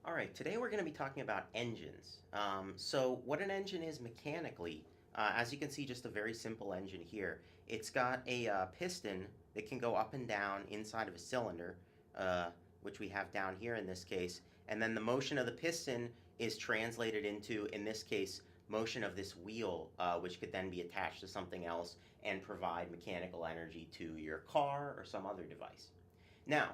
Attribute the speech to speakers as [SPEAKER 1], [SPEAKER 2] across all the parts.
[SPEAKER 1] All right, today we're going to be talking about engines. So what an engine is mechanically, as you can see, just a very simple engine here. It's got a piston that can go up and down inside of a cylinder, which we have down here in this case, and then the motion of the piston is translated into, in this case, motion of this wheel, which could then be attached to something else and provide mechanical energy to your car or some other device. Now,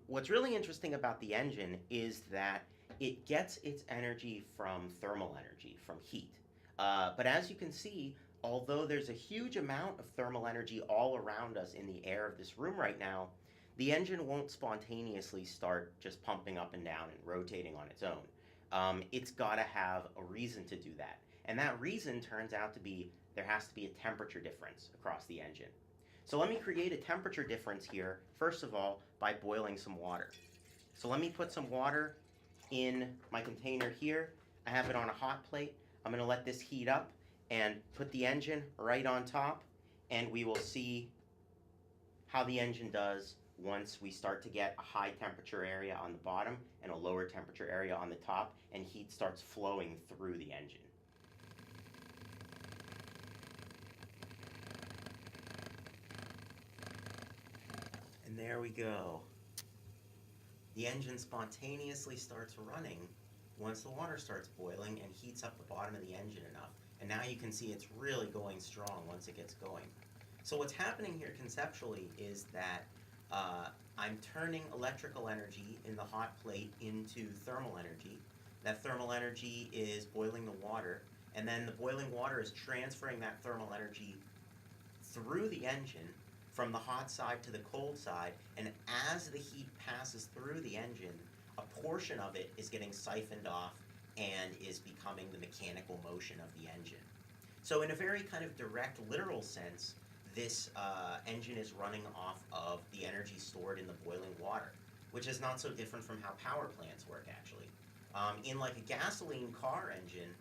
[SPEAKER 1] what's really interesting about the engine is that it gets its energy from thermal energy, from heat. But as you can see, although there's a huge amount of thermal energy all around us in the air of this room right now, the engine won't spontaneously start just pumping up and down and rotating on its own. It's got to have a reason to do that. And that reason turns out to be there has to be a temperature difference across the engine. So let me create a temperature difference here, first of all, by boiling some water. So let me put some water in my container here. I have it on a hot plate. I'm going to let this heat up and put the engine right on top, and we will see how the engine does once we start to get a high temperature area on the bottom and a lower temperature area on the top, and heat starts flowing through the engine. And there we go. The engine spontaneously starts running once the water starts boiling and heats up the bottom of the engine enough. And now you can see it's really going strong once it gets going. So what's happening here conceptually is that I'm turning electrical energy in the hot plate into thermal energy. That thermal energy is boiling the water, and then the boiling water is transferring that thermal energy through the engine from the hot side to the cold side, and as the heat passes through the engine, a portion of it is getting siphoned off and is becoming the mechanical motion of the engine. So in a very kind of direct, literal sense, this engine is running off of the energy stored in the boiling water, which is not so different from how power plants work, actually. In like a gasoline car engine,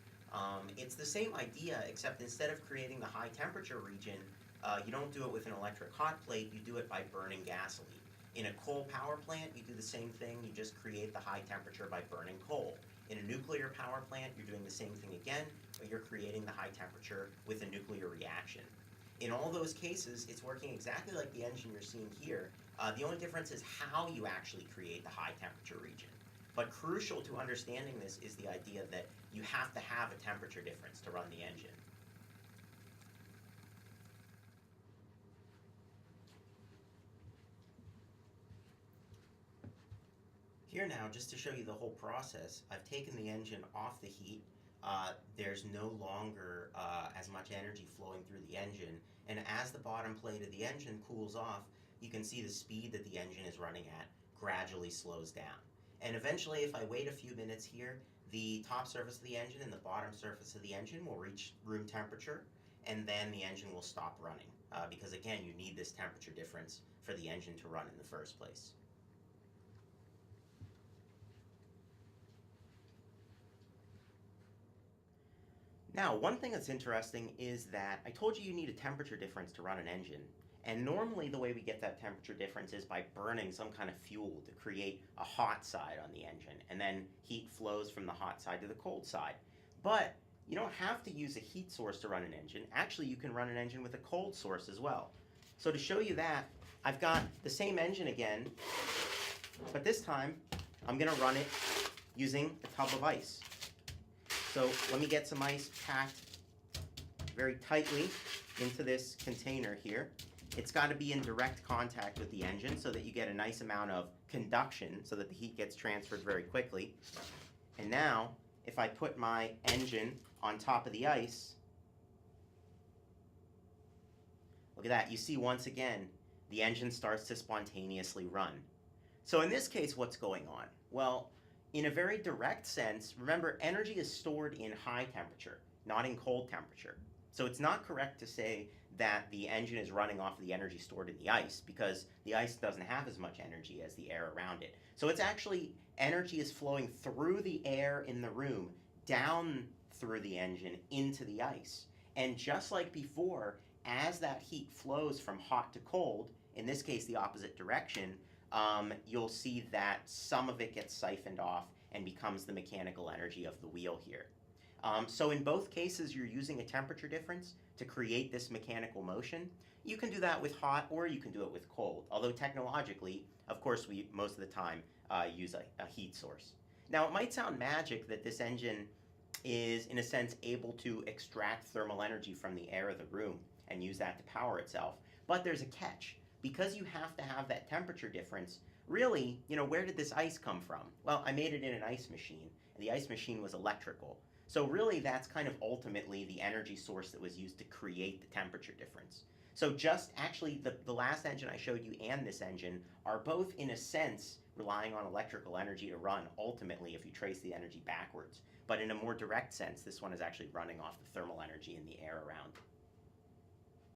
[SPEAKER 1] it's the same idea, except instead of creating the high temperature region, you don't do it with an electric hot plate, you do it by burning gasoline. In a coal power plant, you do the same thing, you just create the high temperature by burning coal. In a nuclear power plant, you're doing the same thing again, but you're creating the high temperature with a nuclear reaction. In all those cases, it's working exactly like the engine you're seeing here. The only difference is how you actually create the high temperature region. But crucial to understanding this is the idea that you have to have a temperature difference to run the engine. Here now, just to show you the whole process, I've taken the engine off the heat. There's no longer as much energy flowing through the engine, and as the bottom plate of the engine cools off, you can see the speed that the engine is running at gradually slows down. And eventually, if I wait a few minutes here, the top surface of the engine and the bottom surface of the engine will reach room temperature, and then the engine will stop running. Because again, you need this temperature difference for the engine to run in the first place. Now, one thing that's interesting is that I told you need a temperature difference to run an engine. And normally the way we get that temperature difference is by burning some kind of fuel to create a hot side on the engine, and then heat flows from the hot side to the cold side. But you don't have to use a heat source to run an engine. Actually, you can run an engine with a cold source as well. So to show you that, I've got the same engine again, but this time I'm going to run it using a tub of ice. So let me get some ice packed very tightly into this container here. It's got to be in direct contact with the engine so that you get a nice amount of conduction so that the heat gets transferred very quickly. And now, if I put my engine on top of the ice, look at that. You see once again, the engine starts to spontaneously run. So in this case, what's going on? Well, in a very direct sense, remember, energy is stored in high temperature, not in cold temperature. So it's not correct to say that the engine is running off of the energy stored in the ice, because the ice doesn't have as much energy as the air around it. So it's actually, energy is flowing through the air in the room, down through the engine, into the ice. And just like before, as that heat flows from hot to cold, in this case the opposite direction, you'll see that some of it gets siphoned off and becomes the mechanical energy of the wheel here. So in both cases, you're using a temperature difference to create this mechanical motion. You can do that with hot or you can do it with cold, although technologically, of course, we most of the time use a heat source. Now, it might sound magic that this engine is, in a sense, able to extract thermal energy from the air of the room and use that to power itself, but there's a catch. Because you have to have that temperature difference, really, where did this ice come from? Well, I made it in an ice machine, and the ice machine was electrical. So really, that's kind of ultimately the energy source that was used to create the temperature difference. So just actually, the last engine I showed you and this engine are both, in a sense, relying on electrical energy to run, ultimately, if you trace the energy backwards. But in a more direct sense, this one is actually running off the thermal energy in the air around.